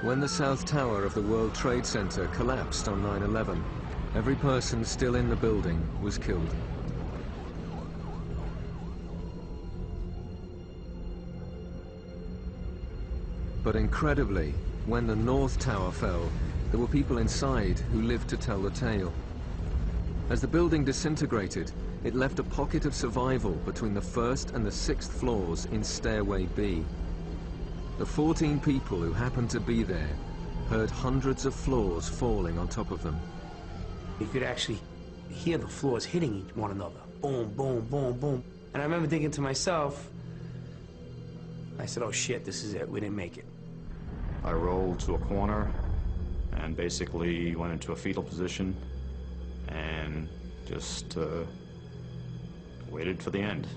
When the South Tower of the World Trade Center collapsed on 9/11, every person still in the building was killed. But incredibly, when the North Tower fell, there were people inside who lived to tell the tale. As the building disintegrated, it left a pocket of survival between the 1st and the 6th floors in Stairway B. The 14 people who happened to be there heard hundreds of floors falling on top of them. You could actually hear the floors hitting one another. Boom, boom, boom, boom. And I remember thinking to myself, I said, oh shit, this is it, we didn't make it. I rolled to a corner and basically went into a fetal position and just waited for the end.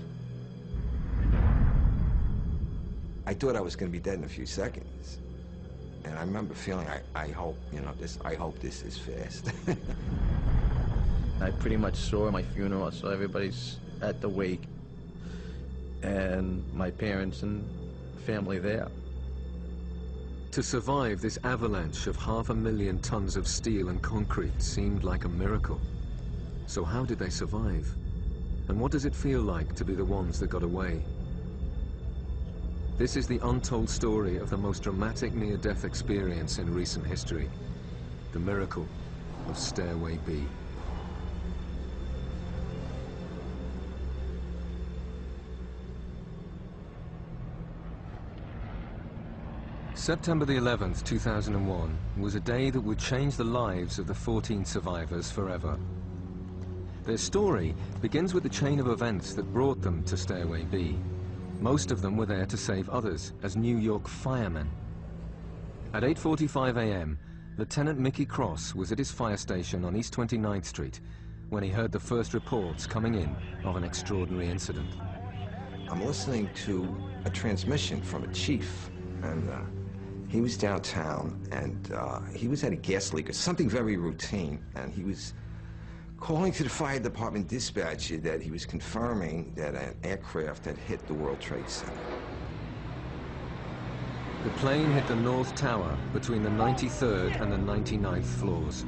I thought I was going to be dead in a few seconds. And I remember feeling, I hope, you know, I hope this is fast. I pretty much saw my funeral, so everybody's at the wake, and my parents and family there. To survive this avalanche of 500,000 tons of steel and concrete seemed like a miracle. So how did they survive? And what does it feel like to be the ones that got away? This is the untold story of the most dramatic near-death experience in recent history, the miracle of Stairway B. September the 11th, 2001 was a day that would change the lives of the 14 survivors forever. Their story begins with the chain of events that brought them to Stairway B. Most of them were there to save others as New York firemen. At 8:45 a.m., Lieutenant Mickey Cross was at his fire station on East 29th Street when he heard the first reports coming in of an extraordinary incident. I'm listening to a transmission from a chief, and he was downtown, and he was at a gas leak or something very routine, and he was calling to the fire department dispatcher that he was confirming that an aircraft had hit the World Trade Center. The plane hit the North Tower between the 93rd and the 99th floors.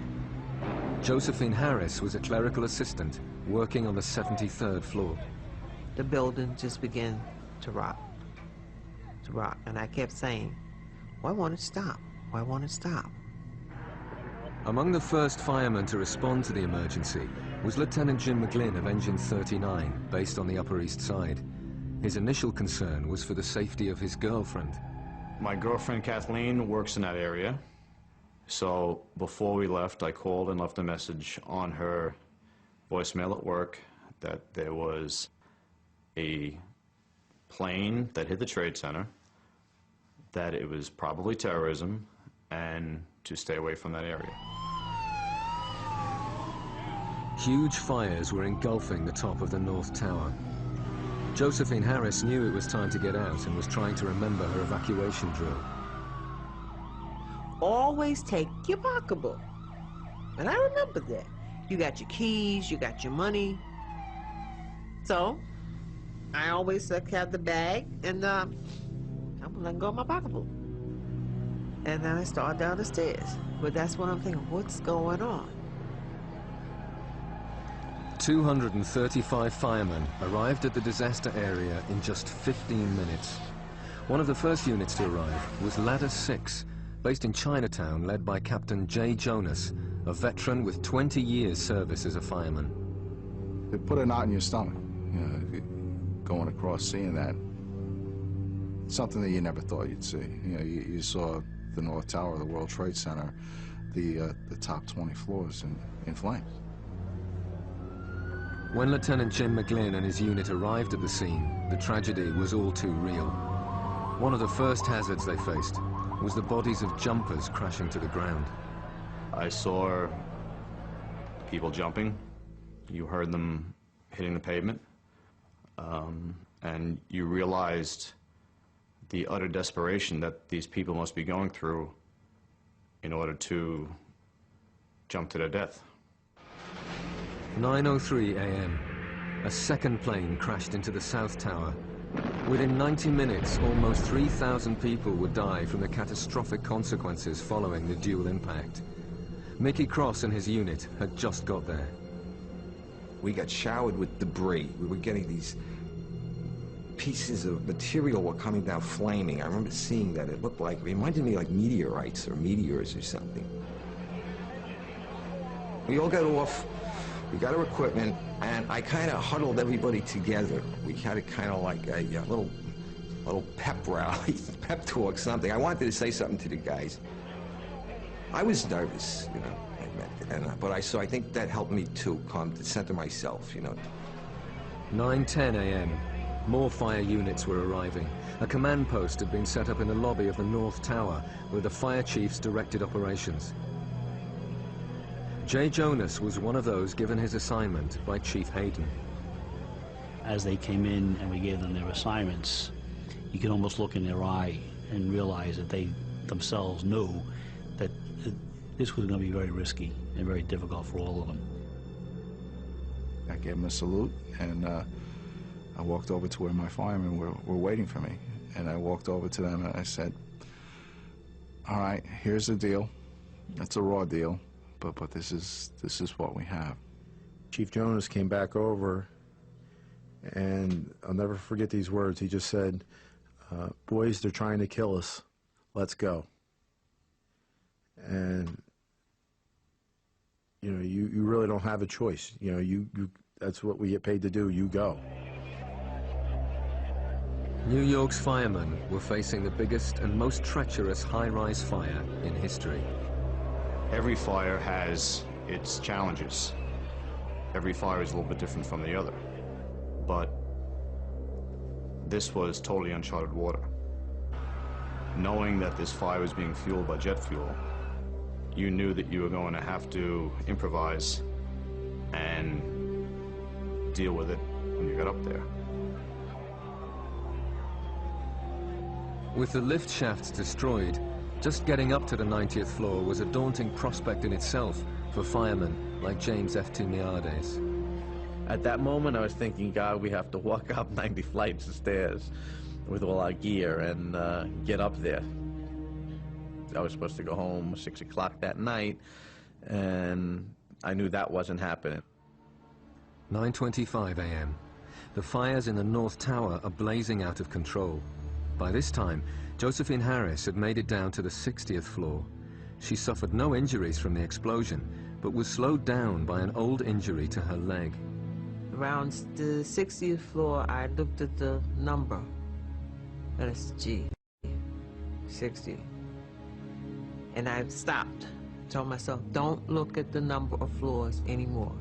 Josephine Harris was a clerical assistant working on the 73rd floor. The building just began to rock, and I kept saying, why won't it stop? Why won't it stop? Among the first firemen to respond to the emergency was Lieutenant Jim McGlynn of Engine 39, based on the Upper East Side. His initial concern was for the safety of his girlfriend. My girlfriend Kathleen works in that area, so before we left, I called and left a message on her voicemail at work that there was a plane that hit the Trade Center, that it was probably terrorism, and to stay away from that area. Huge fires were engulfing the top of the North Tower. Josephine Harris knew it was time to get out and was trying to remember her evacuation drill. Always take your pocketbook. And I remember that. You got your keys, you got your money. So, I always have the bag, and I'm letting go of my pocketbook. And then I start down the stairs. But that's when I'm thinking, what's going on? 235 firemen arrived at the disaster area in just 15 minutes. One of the first units to arrive was Ladder 6, based in Chinatown, led by Captain Jay Jonas, a veteran with 20 years service as a fireman. It put a knot in your stomach, you know, going across, seeing that. Something that you never thought you'd see. You know, you saw the North Tower of the World Trade Center, the top 20 floors in flames. When Lieutenant Jim McGlynn and his unit arrived at the scene, the tragedy was all too real. One of the first hazards they faced was the bodies of jumpers crashing to the ground. I saw people jumping. You heard them hitting the pavement. And you realized the utter desperation that these people must be going through in order to jump to their death. 9:03 a.m. A second plane crashed into the South Tower, Within 90 minutes, almost 3,000 people would die from the catastrophic consequences following the dual impact. Mickey Cross and his unit had just got there. We got showered with debris. We were getting these pieces of material were coming down flaming. I remember seeing that. It looked like, it reminded me like meteorites or meteors or something. We all got off, we got our equipment, and I kind of huddled everybody together. We had it kind of like a little pep rally, pep talk, something. I wanted to say something to the guys. I was nervous, you know, I admit it, so I think that helped me to come to center myself, you know. 9:10 a.m. More fire units were arriving. A command post had been set up in the lobby of the North Tower, where the fire chiefs directed operations. Jay Jonas was one of those given his assignment by Chief Hayden. As they came in and we gave them their assignments, you could almost look in their eye and realize that they themselves knew that this was going to be very risky and very difficult for all of them. I gave them a salute, and I walked over to where my firemen were waiting for me. And I walked over to them and I said, all right, here's the deal. It's a raw deal, but this is what we have. Chief Jonas came back over, and I'll never forget these words. He just said, boys, they're trying to kill us. Let's go. And you know, you really don't have a choice. You know, that's what we get paid to do. You go. New York's firemen were facing the biggest and most treacherous high-rise fire in history. Every fire has its challenges. Every fire is a little bit different from the other. But this was totally uncharted water. Knowing that this fire was being fueled by jet fuel, you knew that you were going to have to improvise and deal with it when you got up there. With the lift shafts destroyed, just getting up to the 90th floor was a daunting prospect in itself for firemen like James F. Timiades. At that moment, I was thinking, God, we have to walk up 90 flights of stairs with all our gear and get up there. I was supposed to go home 6 o'clock that night, and I knew that wasn't happening. 9:25 a.m. The fires in the North Tower are blazing out of control. By this time, Josephine Harris had made it down to the 60th floor. She suffered no injuries from the explosion, but was slowed down by an old injury to her leg. Around the 60th floor, I looked at the number. That's G, 60. And I stopped, told myself, don't look at the number of floors anymore.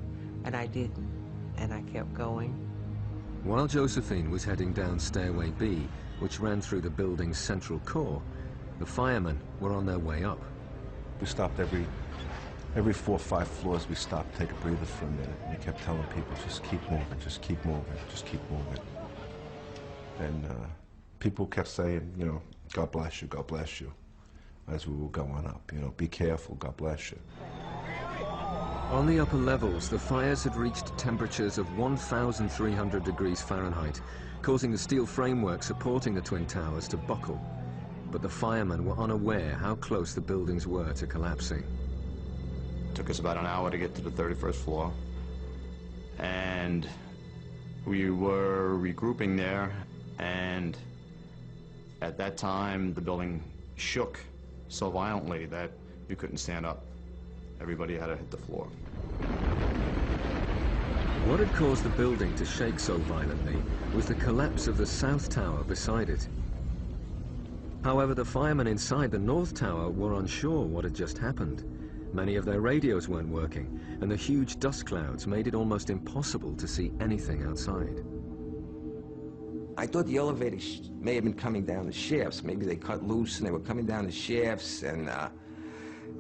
And I didn't, and I kept going. While Josephine was heading down Stairway B, which ran through the building's central core, the firemen were on their way up. We stopped every 4 or 5 floors. We stopped, take a breather for a minute, and we kept telling people, just keep moving, just keep moving, just keep moving. And people kept saying, you know, God bless you, as we were going up. You know, be careful, God bless you. On the upper levels, the fires had reached temperatures of 1,300 degrees Fahrenheit, causing the steel framework supporting the twin towers to buckle. But the firemen were unaware how close the buildings were to collapsing. It took us about an hour to get to the 31st floor, and we were regrouping there, and at that time the building shook so violently that you couldn't stand up. Everybody had to hit the floor. What had caused the building to shake so violently was the collapse of the South Tower beside it. However, the firemen inside the North Tower were unsure what had just happened. Many of their radios weren't working, and the huge dust clouds made it almost impossible to see anything outside. I thought the elevators may have been coming down the shafts. Maybe they cut loose and they were coming down the shafts, and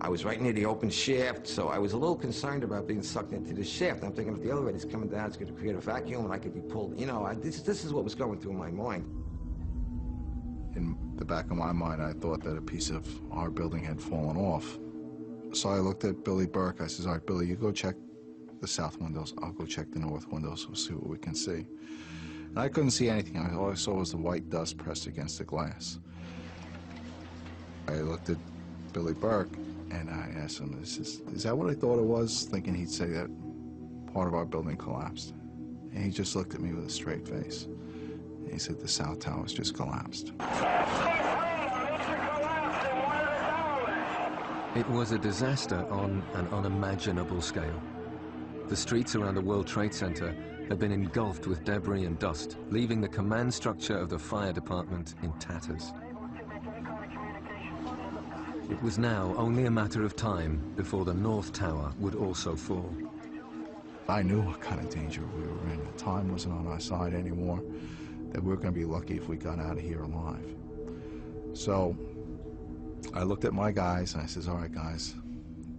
I was right near the open shaft, so I was a little concerned about being sucked into the shaft. I'm thinking if the elevator's coming down, it's going to create a vacuum and I could be pulled. You know, this is what was going through my mind. In the back of my mind, I thought that a piece of our building had fallen off. So I looked at Billy Burke. I says, all right, Billy, you go check the south windows. I'll go check the north windows. We'll see what we can see. And I couldn't see anything. All I saw was the white dust pressed against the glass. I looked at Billy Burke, and I asked him, is that what I thought it was? Thinking he'd say that part of our building collapsed. And he just looked at me with a straight face. And he said, the South Tower's just collapsed. It was a disaster on an unimaginable scale. The streets around the World Trade Center had been engulfed with debris and dust, leaving the command structure of the fire department in tatters. It was now only a matter of time before the North Tower would also fall. I knew what kind of danger we were in. The time wasn't on our side anymore, that we were going to be lucky if we got out of here alive. So I looked at my guys and I says, all right, guys,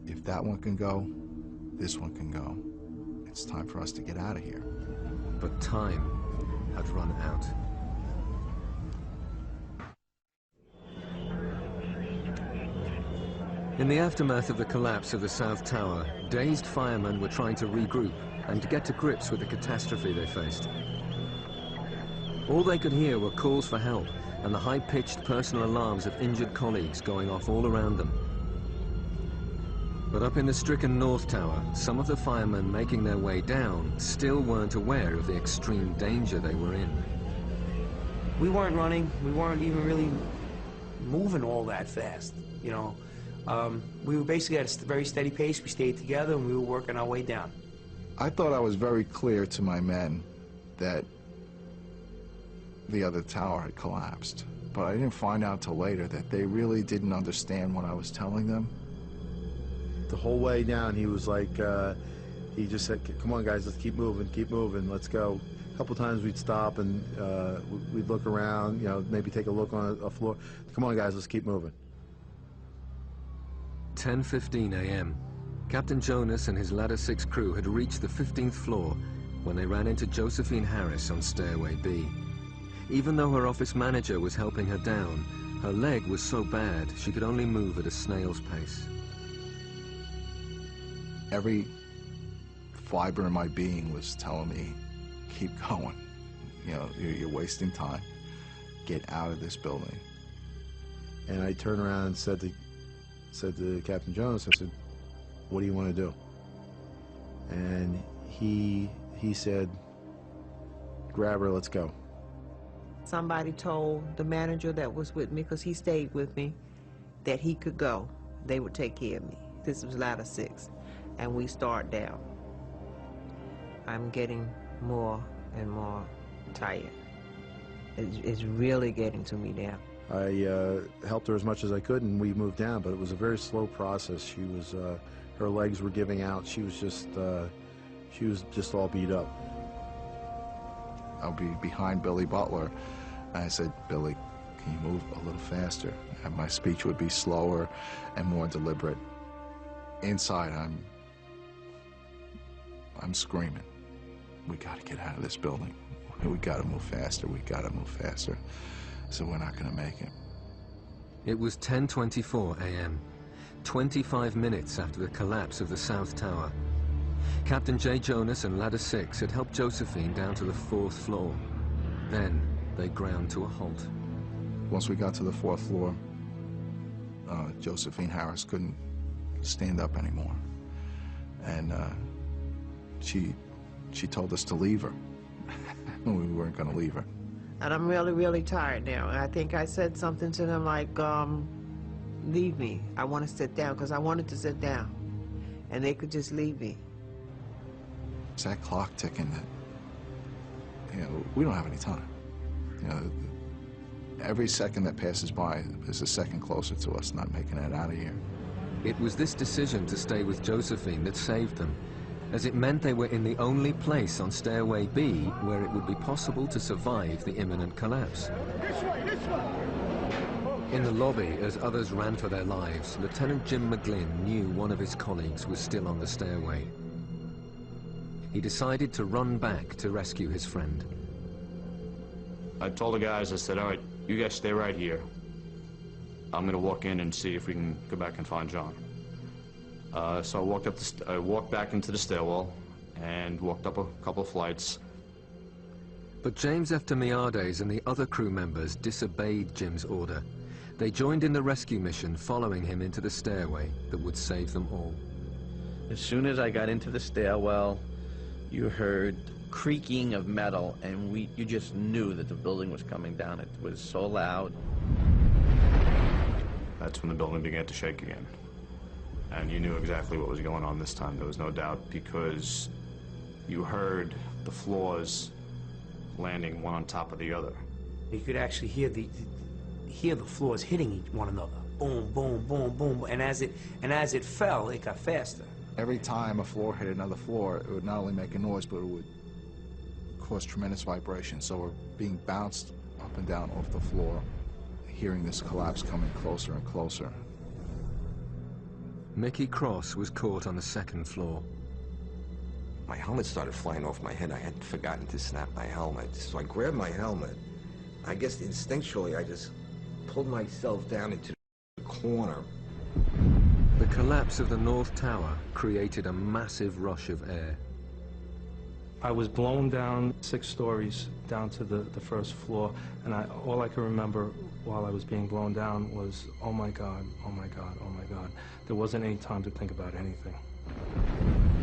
if that one can go, this one can go. It's time for us to get out of here. But time had run out. In the aftermath of the collapse of the South Tower, dazed firemen were trying to regroup and to get to grips with the catastrophe they faced. All they could hear were calls for help and the high-pitched personal alarms of injured colleagues going off all around them. But up in the stricken North Tower, some of the firemen making their way down still weren't aware of the extreme danger they were in. We weren't running. We weren't even really moving all that fast, you know. We were basically at a very steady pace. We stayed together and we were working our way down. I thought I was very clear to my men that the other tower had collapsed. But I didn't find out till later that they really didn't understand what I was telling them. The whole way down, he was like, he just said, come on guys, let's keep moving, let's go. A couple times we'd stop and we'd look around, you know, maybe take a look on a floor. Come on guys, let's keep moving. 10:15 a.m. Captain Jonas and his Ladder 6 crew had reached the 15th floor when they ran into Josephine Harris on Stairway B. Even though her office manager was helping her down, her leg was so bad she could only move at a snail's pace. Every fiber in my being was telling me, keep going. You know, you're wasting time. Get out of this building. And I turned around and said to Captain Jonas, I said, what do you want to do? And he said, grab her, let's go. Somebody told the manager that was with me, because he stayed with me, that he could go. They would take care of me. This was Ladder 6. And we start down. I'm getting more and more tired. It's really getting to me now. I helped her as much as I could, and we moved down, but it was a very slow process. She was, her legs were giving out. She was just all beat up. I'll be behind Billy Butler. And I said, Billy, can you move a little faster? And my speech would be slower and more deliberate. Inside, I'm screaming. We got to get out of this building. We got to move faster. We got to move faster. So we're not going to make it. It was 10:24 a.m., 25 minutes after the collapse of the South Tower. Captain J. Jonas and Ladder 6 had helped Josephine down to the 4th floor. Then they ground to a halt. Once we got to the 4th floor, Josephine Harris couldn't stand up anymore. And she told us to leave her. We weren't going to leave her. And I'm really, really tired now. I think I said something to them like, leave me. I want to sit down, because I wanted to sit down. And they could just leave me. It's that clock ticking that, you know, we don't have any time. You know, every second that passes by is a second closer to us not making it out of here. It was this decision to stay with Josephine that saved them, as it meant they were in the only place on Stairway B where it would be possible to survive the imminent collapse. In the lobby, as others ran for their lives, Lieutenant Jim McGlynn knew one of his colleagues was still on the stairway. He decided to run back to rescue his friend. I told the guys, I said, all right, you guys stay right here. I'm going to walk in and see if we can go back and find John. So I walked back into the stairwell and walked up a couple of flights. But James Eftimiades and the other crew members disobeyed Jim's order. They joined in the rescue mission, following him into the stairway that would save them all. As soon as I got into the stairwell, you heard creaking of metal, and you just knew that the building was coming down. It was so loud. That's when the building began to shake again. And you knew exactly what was going on this time. There was no doubt, because you heard the floors landing one on top of the other. You could actually hear the floors hitting one another. Boom, boom, boom, boom. And as it fell, it got faster. Every time a floor hit another floor, it would not only make a noise, but it would cause tremendous vibration. So we're being bounced up and down off the floor, hearing this collapse coming closer and closer. Mickey Cross was caught on the second floor. My helmet started flying off my head. I had forgotten to snap my helmet. So I grabbed my helmet. I guess instinctually I just pulled myself down into the corner. The collapse of the North Tower created a massive rush of air. I was blown down 6 stories down to the first floor, and all I can remember while I was being blown down was, oh my God, oh my God, oh my God. There wasn't any time to think about anything.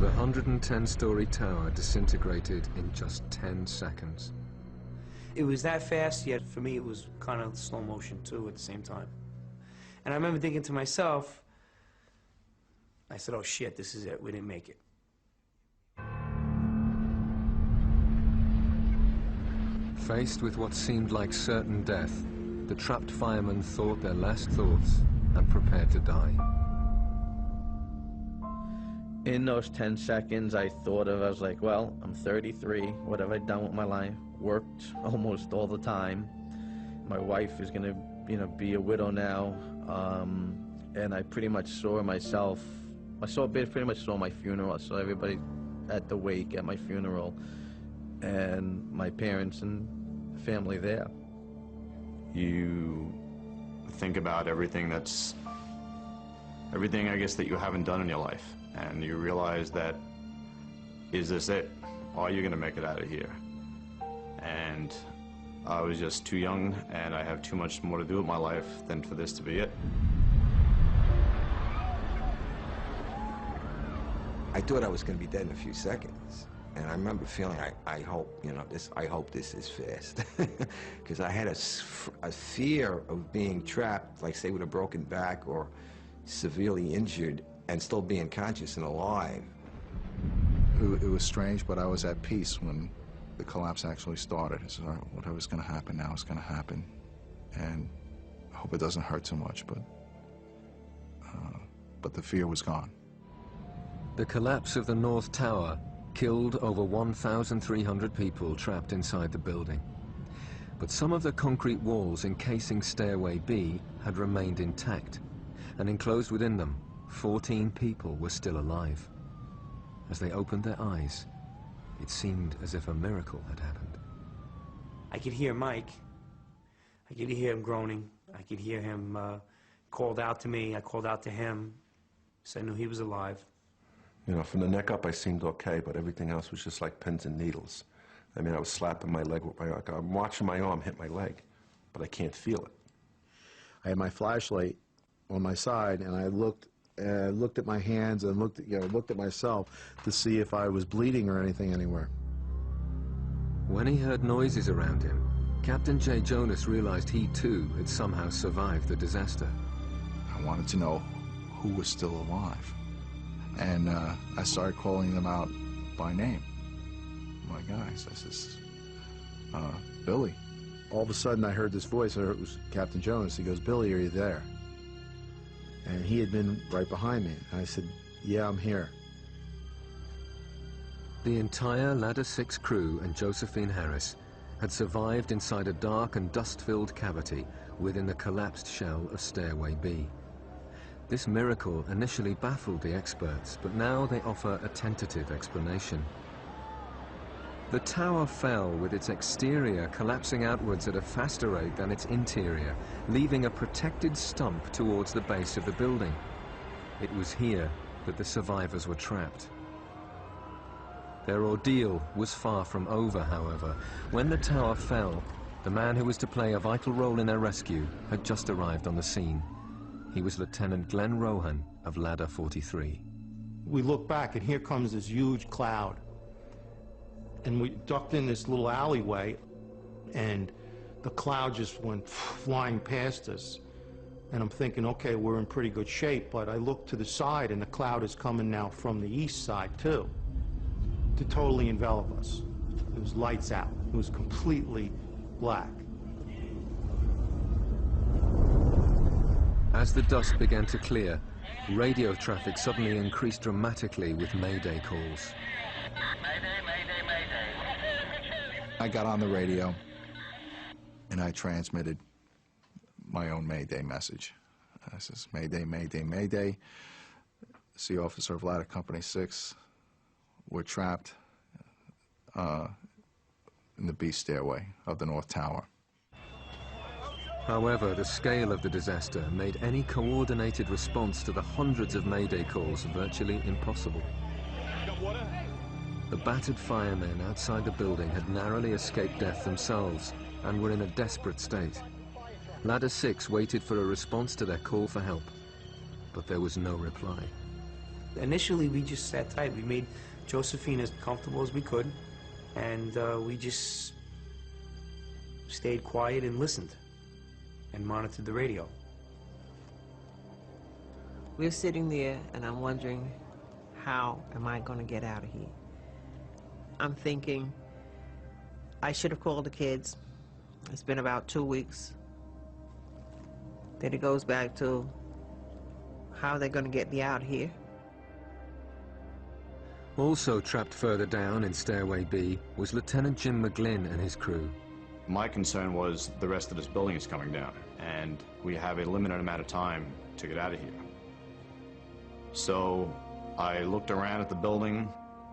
The 110-story tower disintegrated in just 10 seconds. It was that fast, yet for me it was kind of slow motion too at the same time. And I remember thinking to myself, I said, oh shit, this is it, we didn't make it. Faced with what seemed like certain death, the trapped firemen thought their last thoughts and prepared to die. In those 10 seconds, I was like, well, I'm 33. What have I done with my life? Worked almost all the time. My wife is gonna, be a widow now. And I pretty much saw myself. Pretty much saw my funeral. I saw everybody at the wake at my funeral, and my parents and family there. You think about everything, I guess, that you haven't done in your life. And you realize that, is this it? Are you gonna make it out of here? And I was just too young, and I have too much more to do with my life than for this to be it. I thought I was gonna be dead in a few seconds. And I remember feeling, I hope, I hope this is fast. Because I had a fear of being trapped, like say with a broken back or severely injured, and still being conscious and alive. It was strange, but I was at peace when the collapse actually started. I said, all right, whatever's gonna happen now is gonna happen. And I hope it doesn't hurt too much, but the fear was gone. The collapse of the North Tower killed over 1,300 people trapped inside the building. But some of the concrete walls encasing Stairway B had remained intact, and enclosed within them, 14 people were still alive. As they opened their eyes, it seemed as if a miracle had happened. I could hear Mike. I could hear him groaning. I could hear him called out to me. I called out to him, so I knew he was alive. From the neck up, I seemed okay, but everything else was just like pins and needles. I mean, I was slapping my leg with I'm watching my arm hit my leg, but I can't feel it. I had my flashlight on my side, and I looked at my hands and looked at myself to see if I was bleeding or anything anywhere. When he heard noises around him, Captain J. Jonas realized he too had somehow survived the disaster. I wanted to know who was still alive. And I started calling them out by name. My guys, this is Billy. All of a sudden, I heard this voice. It was Captain Jonas. He goes, "Billy, are you there?" And he had been right behind me. And I said, "Yeah, I'm here." The entire Ladder 6 crew and Josephine Harris had survived inside a dark and dust-filled cavity within the collapsed shell of Stairway B. This miracle initially baffled the experts, but now they offer a tentative explanation. The tower fell with its exterior collapsing outwards at a faster rate than its interior, leaving a protected stump towards the base of the building. It was here that the survivors were trapped. Their ordeal was far from over, however. When the tower fell, the man who was to play a vital role in their rescue had just arrived on the scene. He was Lieutenant Glenn Rohan of Ladder 43. We look back, and here comes this huge cloud. And we ducked in this little alleyway, and the cloud just went flying past us. And I'm thinking, okay, we're in pretty good shape, but I look to the side, and the cloud is coming now from the east side, too, to totally envelop us. It was lights out. It was completely black. As the dust began to clear, radio traffic suddenly increased dramatically with Mayday calls. I got on the radio, and I transmitted my own Mayday message. I says, Mayday, Mayday, Mayday. Sea officer of Ladder Company 6. We're trapped in the B stairway of the North Tower. However, the scale of the disaster made any coordinated response to the hundreds of Mayday calls virtually impossible. The battered firemen outside the building had narrowly escaped death themselves and were in a desperate state. Ladder 6 waited for a response to their call for help, but there was no reply. Initially, we just sat tight. We made Josephine as comfortable as we could, and we just stayed quiet and listened and monitored the radio. We're sitting there, and I'm wondering, how am I going to get out of here? I'm thinking, I should have called the kids. It's been about 2 weeks. Then it goes back to, how are they going to get me out here? Also trapped further down in Stairway B was Lieutenant Jim McGlynn and his crew. My concern was the rest of this building is coming down, and we have a limited amount of time to get out of here. So I looked around at the building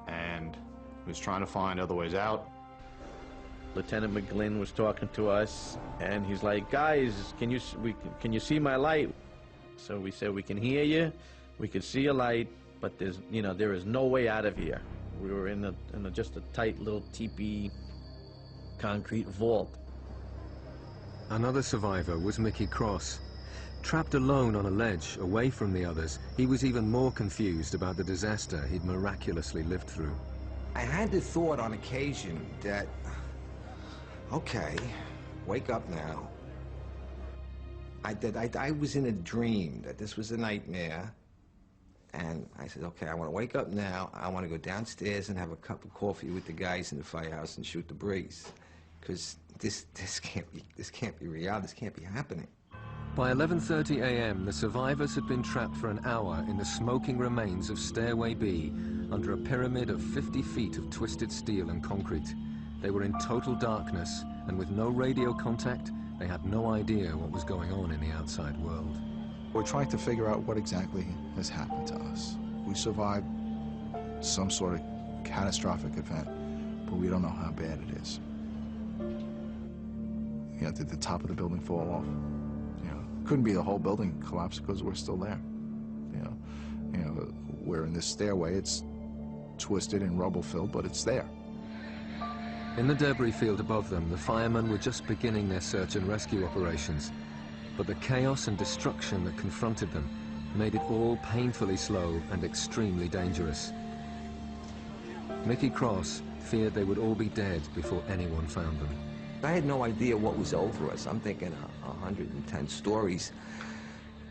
and was trying to find other ways out. Lieutenant McGlynn was talking to us, and he's like, guys, can you see my light? So we said, we can hear you, we can see your light, but there is no way out of here. We were in just a tight little teepee concrete vault. Another survivor was Mickey Cross. Trapped alone on a ledge, away from the others, he was even more confused about the disaster he'd miraculously lived through. I had the thought on occasion that, okay, wake up now. I was in a dream, that this was a nightmare. And I said, okay, I want to wake up now. I want to go downstairs and have a cup of coffee with the guys in the firehouse and shoot the breeze. Because this can't be real. This can't be happening. By 11:30 a.m., the survivors had been trapped for an hour in the smoking remains of Stairway B under a pyramid of 50 feet of twisted steel and concrete. They were in total darkness, and with no radio contact, they had no idea what was going on in the outside world. We're trying to figure out what exactly has happened to us. We survived some sort of catastrophic event, but we don't know how bad it is. You know, did the top of the building fall off? You know, couldn't be the whole building collapsed because we're still there. You know, we're in this stairway. It's twisted and rubble-filled, but it's there. In the debris field above them, the firemen were just beginning their search and rescue operations. But the chaos and destruction that confronted them made it all painfully slow and extremely dangerous. Mickey Cross feared they would all be dead before anyone found them. I had no idea what was over us. I'm thinking 110 stories.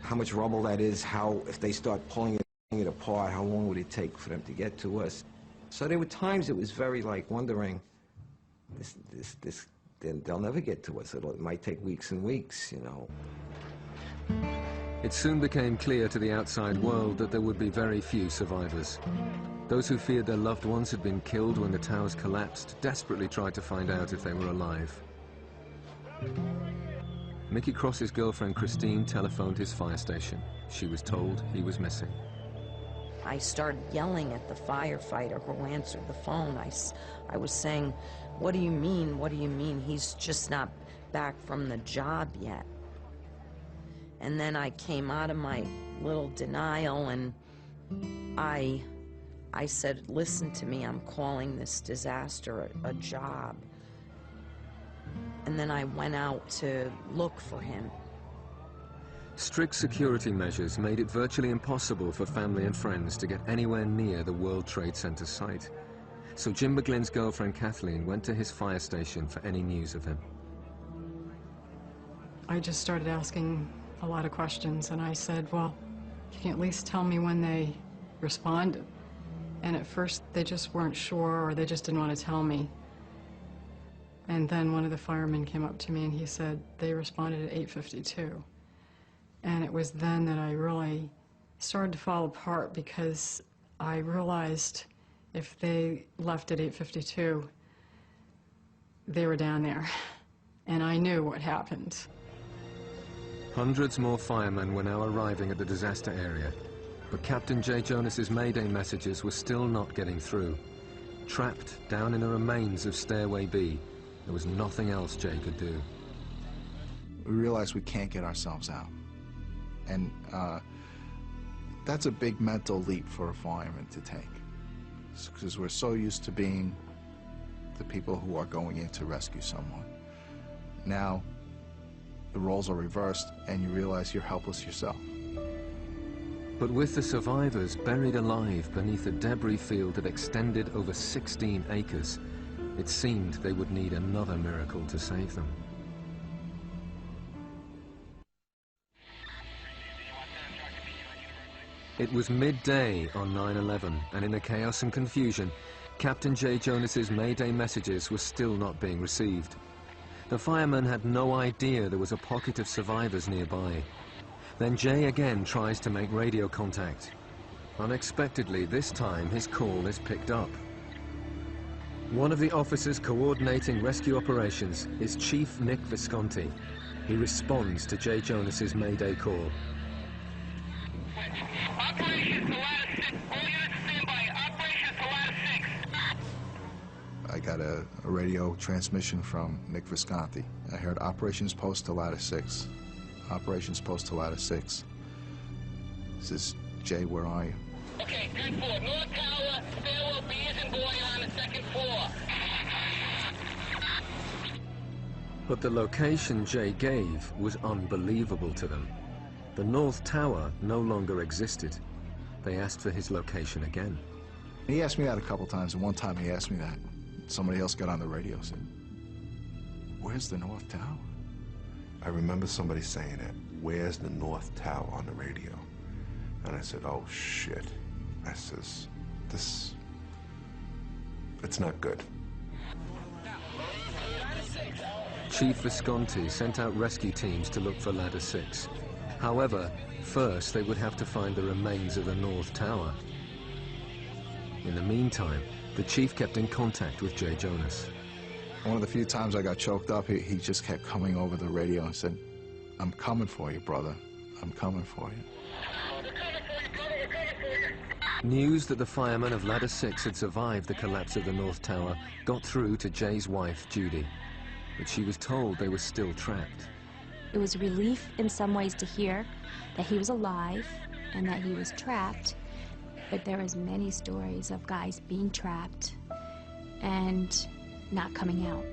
How much rubble that is, if they start pulling it apart, how long would it take for them to get to us? So there were times it was very like wondering, they'll never get to us. It might take weeks and weeks, you know. It soon became clear to the outside world that there would be very few survivors. Those who feared their loved ones had been killed when the towers collapsed desperately tried to find out if they were alive. Mickey Cross's girlfriend Christine telephoned his fire station. She was told he was missing. I started yelling at the firefighter who answered the phone. I was saying, what do you mean? What do you mean? He's just not back from the job yet. And then I came out of my little denial and I I said, listen to me, I'm calling this disaster a job. And then I went out to look for him. Strict security measures made it virtually impossible for family and friends to get anywhere near the World Trade Center site. So Jim McGlynn's girlfriend Kathleen went to his fire station for any news of him. I just started asking a lot of questions, and I said, well, can you at least tell me when they responded? And at first they just weren't sure, or they just didn't want to tell me. And then one of the firemen came up to me and he said they responded at 8:52. And it was then that I really started to fall apart, because I realized if they left at 8:52, they were down there. And I knew what happened. Hundreds more firemen were now arriving at the disaster area, but Captain Jay Jonas's Mayday messages were still not getting through. Trapped down in the remains of Stairway B, there was nothing else Jay could do. We realized we can't get ourselves out. And that's a big mental leap for a fireman to take, because we're so used to being the people who are going in to rescue someone. Now, the roles are reversed, and you realize you're helpless yourself. But with the survivors buried alive beneath a debris field that extended over 16 acres, it seemed they would need another miracle to save them. It was midday on 9/11, and in the chaos and confusion, Captain Jay Jonas's Mayday messages were still not being received. The firemen had no idea there was a pocket of survivors nearby. Then Jay again tries to make radio contact. Unexpectedly, this time his call is picked up. One of the officers coordinating rescue operations is Chief Nick Visconti. He responds to Jay Jonas's Mayday call. Operations to Lattice 6. All units stand by. Operations to Lattice 6. I got a radio transmission from Nick Visconti. I heard Operations Post to Lattice 6. Operations Post to Lattice 6. This is Jay, where are you? Okay, 10-4. North Tower, Stairway B is in boy on the second floor. But the location Jay gave was unbelievable to them. The North Tower no longer existed. They asked for his location again. He asked me that a couple times, and one time he asked me that. Somebody else got on the radio and said, "Where's the North Tower?" I remember somebody saying it, "Where's the North Tower?" on the radio. And I said, "Oh, shit." I says, it's not good. Chief Visconti sent out rescue teams to look for Ladder 6. However, first they would have to find the remains of the North Tower. In the meantime, the chief kept in contact with Jay Jonas. One of the few times I got choked up, he just kept coming over the radio and said, "I'm coming for you, brother. I'm coming for you." News that the firemen of Ladder 6 had survived the collapse of the North Tower got through to Jay's wife, Judy, but she was told they were still trapped. It was a relief in some ways to hear that he was alive and that he was trapped, but there was many stories of guys being trapped and not coming out.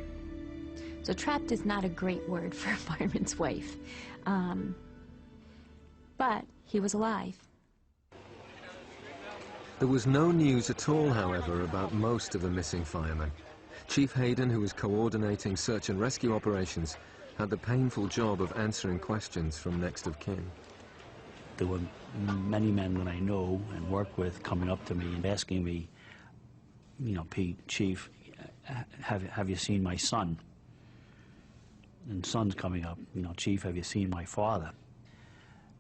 So trapped is not a great word for a fireman's wife, but he was alive. There was no news at all, however, about most of the missing firemen. Chief Hayden, who was coordinating search and rescue operations, had the painful job of answering questions from next of kin. There were many men that I know and work with coming up to me and asking me, you know, "Pete, Chief, have you seen my son?" And son's coming up, you know, "Chief, have you seen my father?"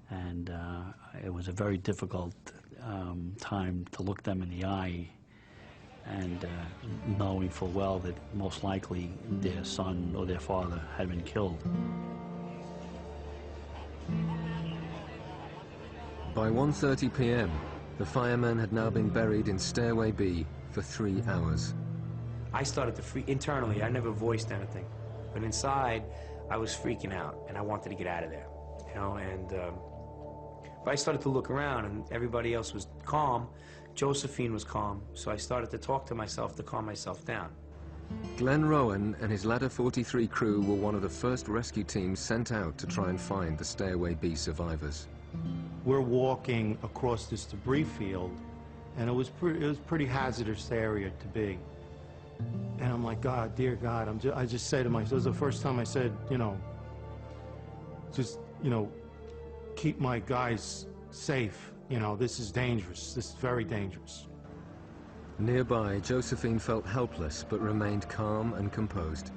And it was a very difficult time to look them in the eye, and knowing full well that most likely their son or their father had been killed. By 1:30 p.m., the firemen had now been buried in Stairway B for 3 hours. I started to freak internally. I never voiced anything, but inside, I was freaking out, and I wanted to get out of there, you know. And but I started to look around, and everybody else was calm Josephine was calm, so I started to talk to myself to calm myself down. Glenn Rowan and his Ladder 43 crew were one of the first rescue teams sent out to try and find the Stairway B survivors. We're walking across this debris field, and it was pretty hazardous area to be. And I'm like, God, dear God, I just say to myself, it was the first time I said, you know, just, you know, keep my guys safe. You know, this is dangerous. This is very dangerous. Nearby, Josephine felt helpless but remained calm and composed.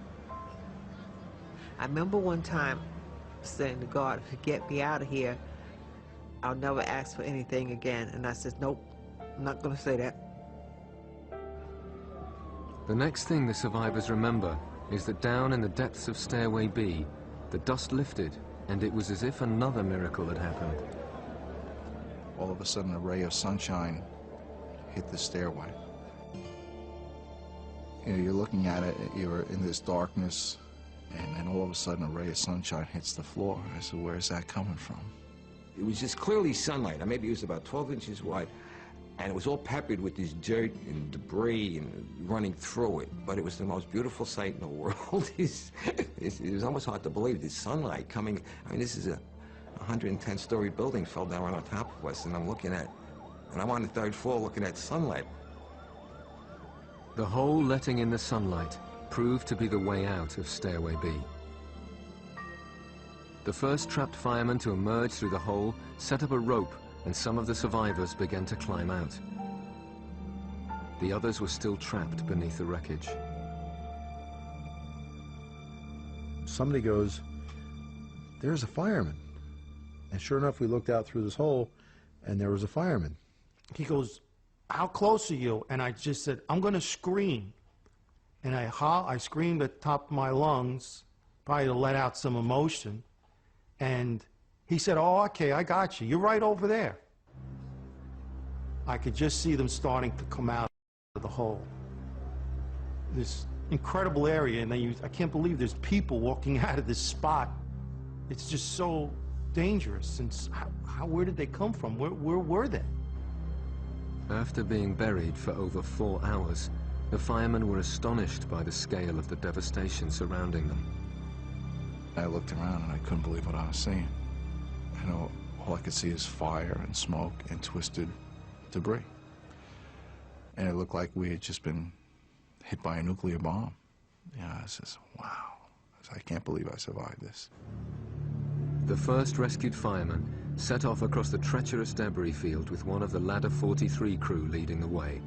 I remember one time saying to God, if you get me out of here, I'll never ask for anything again. And I said, nope, I'm not going to say that. The next thing the survivors remember is that down in the depths of Stairway B, the dust lifted, and it was as if another miracle had happened. All of a sudden, a ray of sunshine hit the stairway. You know, you're looking at it, you're in this darkness, and then all of a sudden a ray of sunshine hits the floor. I said, where's that coming from? It was just clearly sunlight. Maybe it was about 12 inches wide, and it was all peppered with this dirt and debris and running through it. But it was the most beautiful sight in the world. It was almost hard to believe, this sunlight coming. I mean, this is a 110-story building fell down right on top of us, and I'm looking at, and I'm on the 3rd floor looking at sunlight. The hole letting in the sunlight proved to be the way out of Stairway B. The first trapped fireman to emerge through the hole set up a rope, and some of the survivors began to climb out. The others were still trapped beneath the wreckage. Somebody goes, there's a fireman. And sure enough, we looked out through this hole, and there was a fireman. He goes, how close are you? And I just said, I'm going to scream. And I screamed at the top of my lungs, probably to let out some emotion. And he said, oh, okay, I got you. You're right over there. I could just see them starting to come out of the hole. This incredible area, and then I can't believe there's people walking out of this spot. It's just so dangerous. And where did they come from? Where were they? After being buried for over 4 hours, the firemen were astonished by the scale of the devastation surrounding them. I looked around and I couldn't believe what I was seeing. You know, all I could see is fire and smoke and twisted debris. And it looked like we had just been hit by a nuclear bomb. Yeah, I says, wow. I can't believe I survived this. The first rescued fireman set off across the treacherous debris field with one of the Ladder 43 crew leading the way.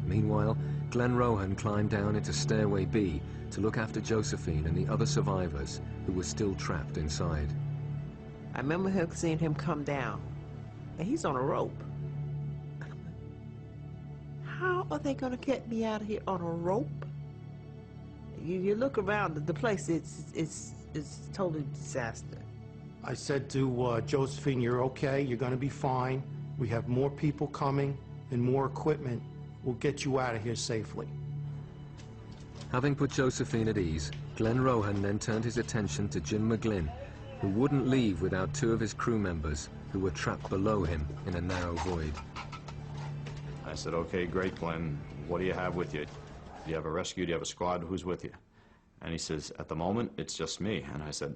Meanwhile, Glenn Rowan climbed down into Stairway B to look after Josephine and the other survivors who were still trapped inside. I remember seeing him come down, and he's on a rope. How are they going to get me out of here on a rope? You look around, the place, it's totally disaster. I said to Josephine, you're okay, you're going to be fine. We have more people coming and more equipment. We'll get you out of here safely. Having put Josephine at ease, Glenn Rowan then turned his attention to Jim McGlynn, who wouldn't leave without 2 of his crew members who were trapped below him in a narrow void. I said, okay, great, Glenn. What do you have with you? Do you have a rescue? Do you have a squad? Who's with you? And he says, at the moment, it's just me. And I said,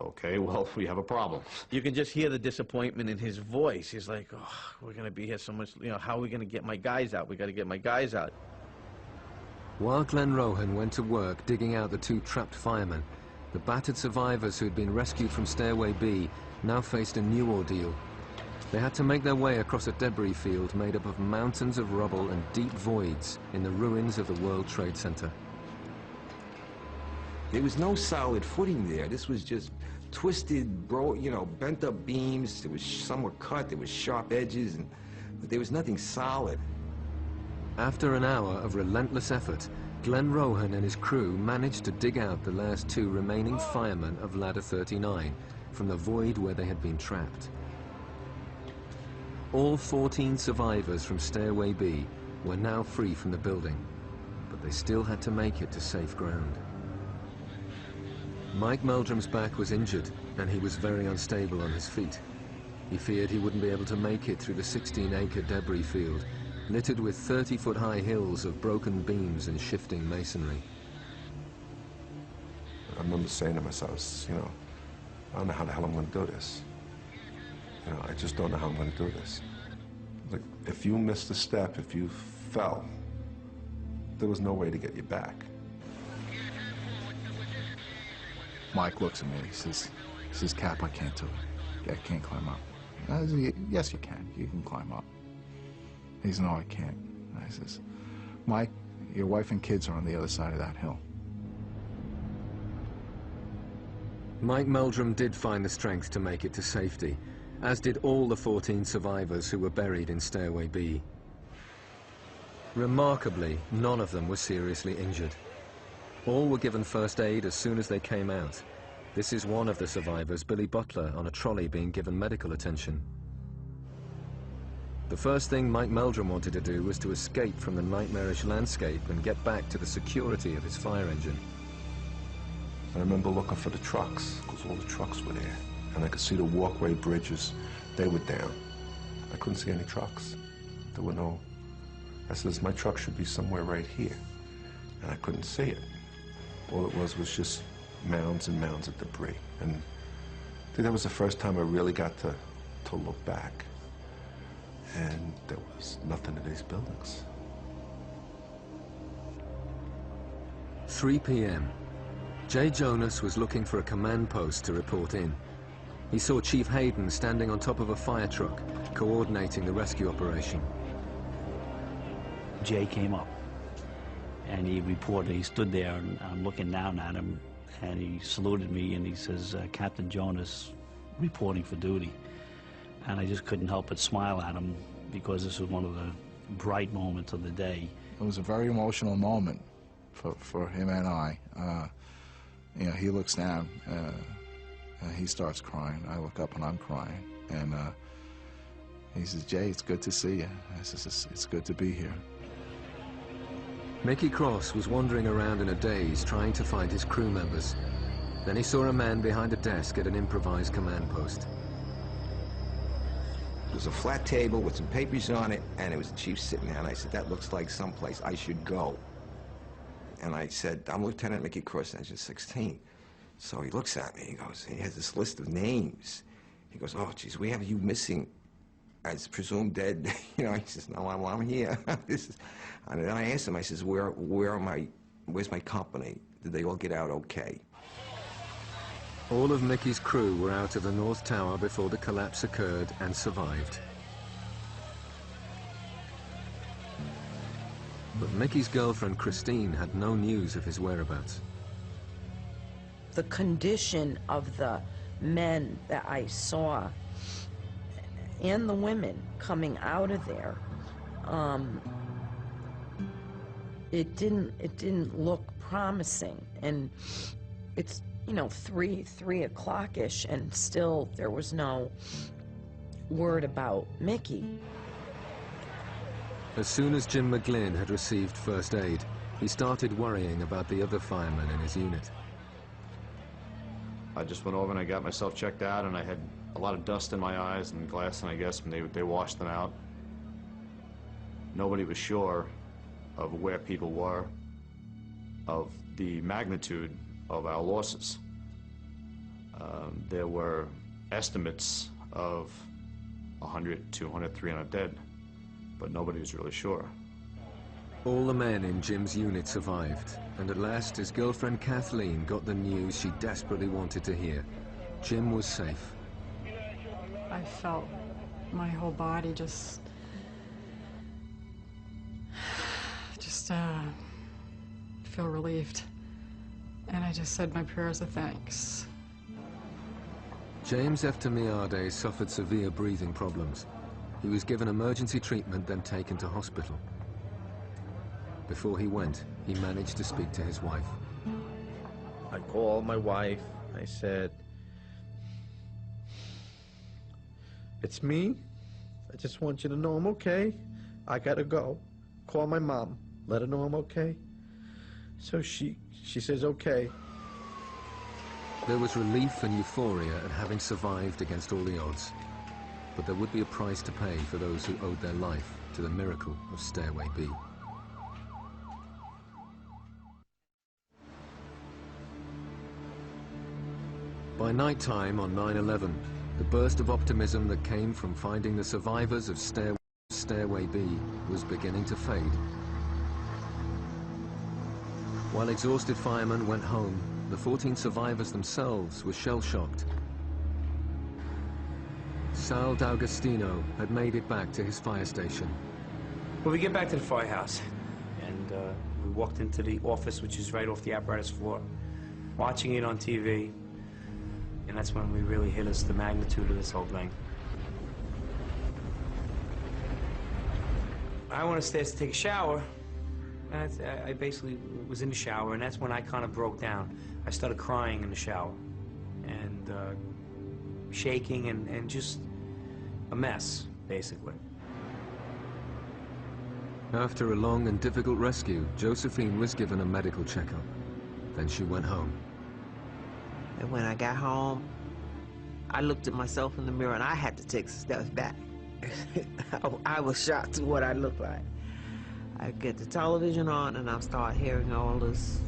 okay, well, we have a problem. You can just hear the disappointment in his voice. He's like, oh, we're going to be here so much, you know, how are we going to get my guys out? We got to get my guys out. While Glenn Rowan went to work digging out the 2 trapped firemen, the battered survivors who had been rescued from Stairway B now faced a new ordeal. They had to make their way across a debris field made up of mountains of rubble and deep voids in the ruins of the World Trade Center. There was no solid footing there. This was just twisted, bent up beams. Some were cut, there was sharp edges, but there was nothing solid. After an hour of relentless effort, Glenn Rowan and his crew managed to dig out the last 2 remaining firemen of Ladder 39 from the void where they had been trapped. All 14 survivors from Stairway B were now free from the building, but they still had to make it to safe ground. Mike Meldrum's back was injured, and he was very unstable on his feet. He feared he wouldn't be able to make it through the 16-acre debris field, littered with 30-foot-high hills of broken beams and shifting masonry. I remember saying to myself, you know, I don't know how the hell I'm going to do this. You know, I just don't know how I'm going to do this. Like, if you missed a step, if you fell, there was no way to get you back. Mike looks at me, he says, Cap, I can't do it. I can't climb up. I said, yes, you can. You can climb up. He says, no, I can't. I says, Mike, your wife and kids are on the other side of that hill. Mike Meldrum did find the strength to make it to safety, as did all the 14 survivors who were buried in Stairway B. Remarkably, none of them were seriously injured. All were given first aid as soon as they came out. This is one of the survivors, Billy Butler, on a trolley being given medical attention. The first thing Mike Meldrum wanted to do was to escape from the nightmarish landscape and get back to the security of his fire engine. I remember looking for the trucks, because all the trucks were there. And I could see the walkway bridges, they were down. I couldn't see any trucks. There were no... I says, my truck should be somewhere right here. And I couldn't see it. All it was just mounds and mounds of debris. And I think that was the first time I really got to look back. And there was nothing in these buildings. 3 p.m. Jay Jonas was looking for a command post to report in. He saw Chief Hayden standing on top of a fire truck, coordinating the rescue operation. Jay came up, and he reported. He stood there, and I'm looking down at him, and he saluted me, and he says, Captain Jonas, reporting for duty. And I just couldn't help but smile at him, because this was one of the bright moments of the day. It was a very emotional moment for him and I. You know, he looks down, and he starts crying. I look up and I'm crying. And he says, Jay, it's good to see you. I says, it's good to be here. Mickey Cross was wandering around in a daze trying to find his crew members. Then he saw a man behind a desk at an improvised command post. There was a flat table with some papers on it, and it was the chief sitting there, and I said, that looks like someplace I should go. And I said, I'm Lieutenant Mickey Cross, Engine 16. So he looks at me, he goes, he has this list of names. He goes, oh, geez, we have you missing as presumed dead. You know, he says, no, I'm here. And then I asked him, I says, where's my company? Did they all get out okay? All of Mickey's crew were out of the North Tower before the collapse occurred and survived. But Mickey's girlfriend, Christine, had no news of his whereabouts. The condition of the men that I saw and the women coming out of there, it didn't look promising. And it's, you know, 3 o'clock-ish, and still there was no word about Mickey. As soon as Jim McGlynn had received first aid, he started worrying about the other firemen in his unit. I just went over and I got myself checked out, and I had a lot of dust in my eyes and glass, and I guess when they washed them out. Nobody was sure of where people were, of the magnitude of our losses. There were estimates of 100, 200, 300 dead, but nobody was really sure. All the men in Jim's unit survived, and at last his girlfriend Kathleen got the news she desperately wanted to hear. Jim was safe. I felt my whole body just feel relieved. And I just said my prayers of thanks. James F. Tamiade suffered severe breathing problems. He was given emergency treatment, then taken to hospital. Before he went, he managed to speak to his wife. I called my wife. I said, it's me. I just want you to know I'm okay. I gotta go. Call my mom. Let her know I'm okay. So she says okay. There was relief and euphoria at having survived against all the odds. But there would be a price to pay for those who owed their life to the miracle of Stairway B. By night time on 9/11, the burst of optimism that came from finding the survivors of Stairway B was beginning to fade. While exhausted firemen went home, the 14 survivors themselves were shell-shocked. Sal D'Agostino had made it back to his fire station. Well, we get back to the firehouse, and we walked into the office, which is right off the apparatus floor, watching it on TV, and that's when we really hit us the magnitude of this whole thing. I went upstairs to take a shower, and I basically was in the shower, and that's when I kind of broke down. I started crying in the shower, and shaking, and just a mess, basically. After a long and difficult rescue, Josephine was given a medical checkup. Then she went home. And when I got home, I looked at myself in the mirror and I had to take some steps back. I was shocked to what I looked like. I get the television on and I start hearing all this.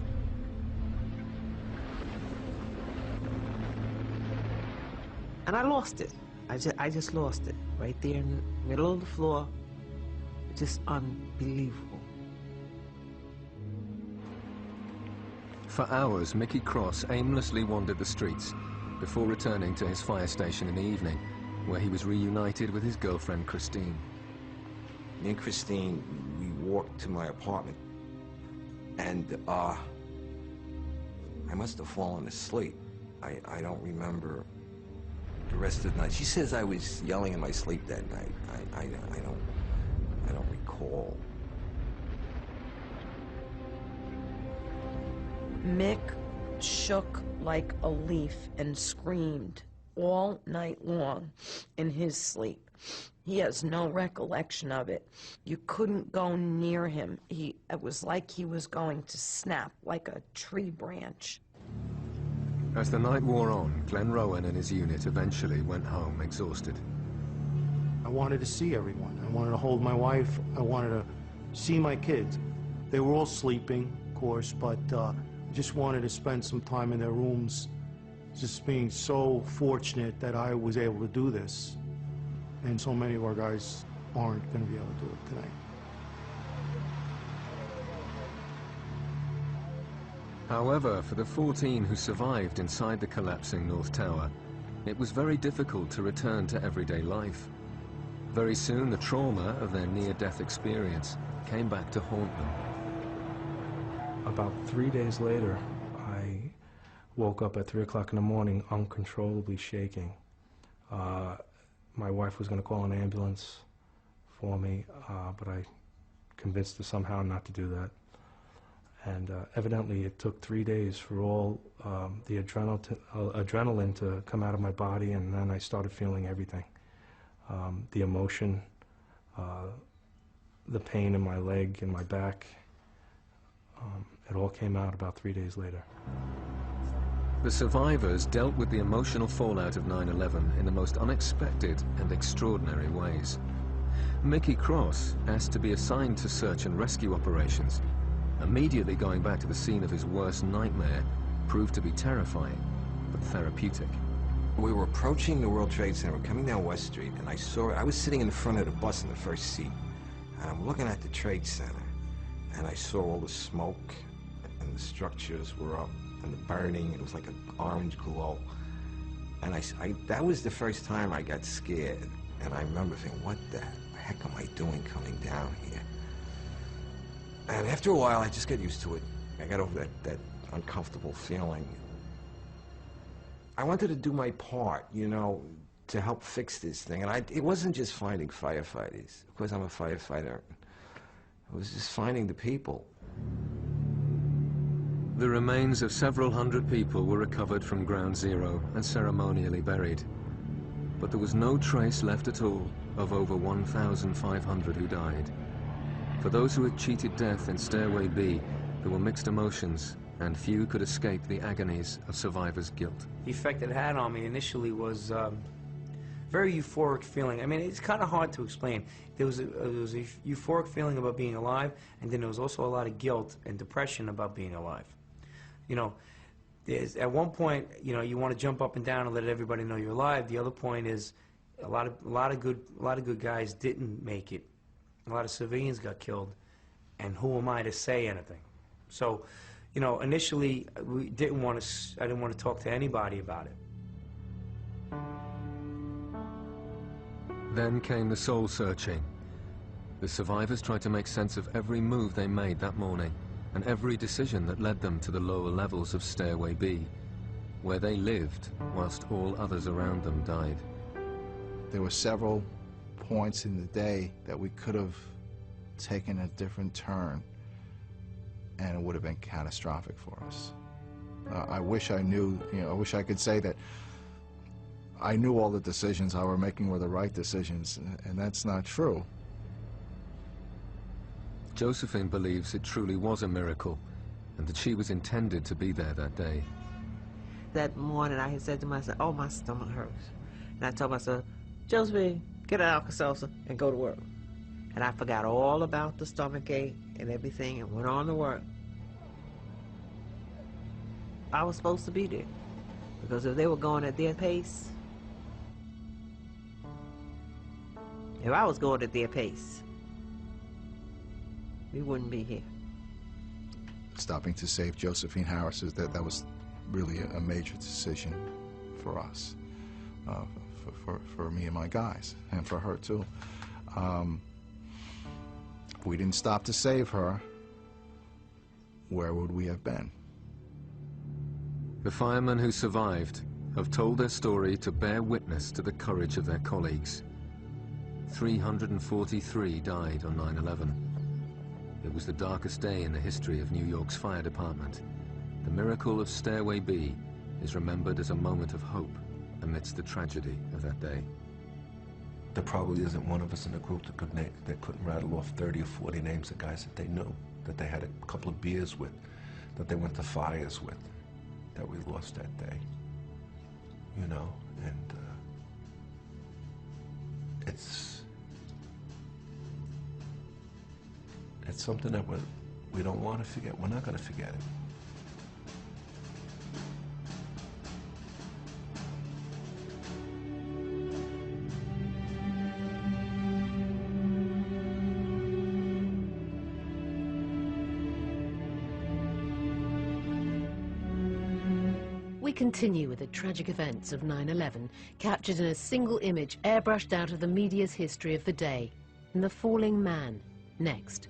And I lost it. I just lost it. Right there in the middle of the floor. Just unbelievable. For hours, Mickey Cross aimlessly wandered the streets before returning to his fire station in the evening, where he was reunited with his girlfriend, Christine. Me and Christine, we walked to my apartment, and I must have fallen asleep. I don't remember the rest of the night. She says I was yelling in my sleep that night. I don't recall. Mick shook like a leaf and screamed all night long in his sleep. He has no recollection of it. You couldn't go near him. It was like he was going to snap like a tree branch. As the night wore on, Glenn Rowan and his unit eventually went home exhausted. I wanted to see everyone. I wanted to hold my wife. I wanted to see my kids. They were all sleeping, of course, but just wanted to spend some time in their rooms, just being so fortunate that I was able to do this. And so many of our guys aren't going to be able to do it tonight. However, for the 14 who survived inside the collapsing North Tower, it was very difficult to return to everyday life. Very soon, the trauma of their near-death experience came back to haunt them. About 3 days later, I woke up at 3 o'clock in the morning uncontrollably shaking. My wife was going to call an ambulance for me, but I convinced her somehow not to do that. And evidently it took 3 days for all the adrenaline to come out of my body, and then I started feeling everything. The emotion, the pain in my leg and my back, it all came out about 3 days later. The survivors dealt with the emotional fallout of 9/11 in the most unexpected and extraordinary ways. Mickey Cross asked to be assigned to search and rescue operations. Immediately going back to the scene of his worst nightmare proved to be terrifying, but therapeutic. We were approaching the World Trade Center, we're coming down West Street, and I was sitting in the front of the bus in the first seat, and I'm looking at the Trade Center, and I saw all the smoke, and the structures were up, and the burning, it was like an orange glow. And that was the first time I got scared, and I remember thinking, what the heck am I doing coming down here? And after a while, I just got used to it. I got over that uncomfortable feeling. I wanted to do my part, you know, to help fix this thing. And it wasn't just finding firefighters. Of course, I'm a firefighter. It was just finding the people. The remains of several hundred people were recovered from Ground Zero and ceremonially buried. But there was no trace left at all of over 1,500 who died. For those who had cheated death in Stairway B, there were mixed emotions, and few could escape the agonies of survivors' guilt. The effect it had on me initially was very euphoric feeling. I mean, it's kind of hard to explain. There was a euphoric feeling about being alive, and then there was also a lot of guilt and depression about being alive. You know, at one point, you know, you want to jump up and down and let everybody know you're alive. The other point is, a lot of good guys didn't make it. A lot of civilians got killed, and who am I to say anything? So, you know, initially, I didn't want to talk to anybody about it. Then came the soul searching. The survivors tried to make sense of every move they made that morning and every decision that led them to the lower levels of Stairway B, where they lived whilst all others around them died. There were several points in the day that we could have taken a different turn, and it would have been catastrophic for us. I wish I knew, you know, I wish I could say that I knew all the decisions I were making were the right decisions, and that's not true. Josephine believes it truly was a miracle, and that she was intended to be there that day. That morning I had said to myself, oh, my stomach hurts. And I told myself, Josephine, get an Alka-Seltzer and go to work. And I forgot all about the stomach ache and everything and went on to work. I was supposed to be there, because if they were going at their pace, if I was going at their pace, we wouldn't be here. Stopping to save Josephine Harris, that was really a major decision for us, for me and my guys, and for her too. If we didn't stop to save her, where would we have been? The firemen who survived have told their story to bear witness to the courage of their colleagues. 343 died on 9/11. It was the darkest day in the history of New York's fire department. The miracle of Stairway B is remembered as a moment of hope amidst the tragedy of that day. There probably isn't one of us in the group that couldn't rattle off 30 or 40 names of guys that they knew, that they had a couple of beers with, that they went to fires with, that we lost that day. You know, and it's something that we don't want to forget. We're not going to forget it. We continue with the tragic events of 9/11, captured in a single image airbrushed out of the media's history of the day, and the falling man, next.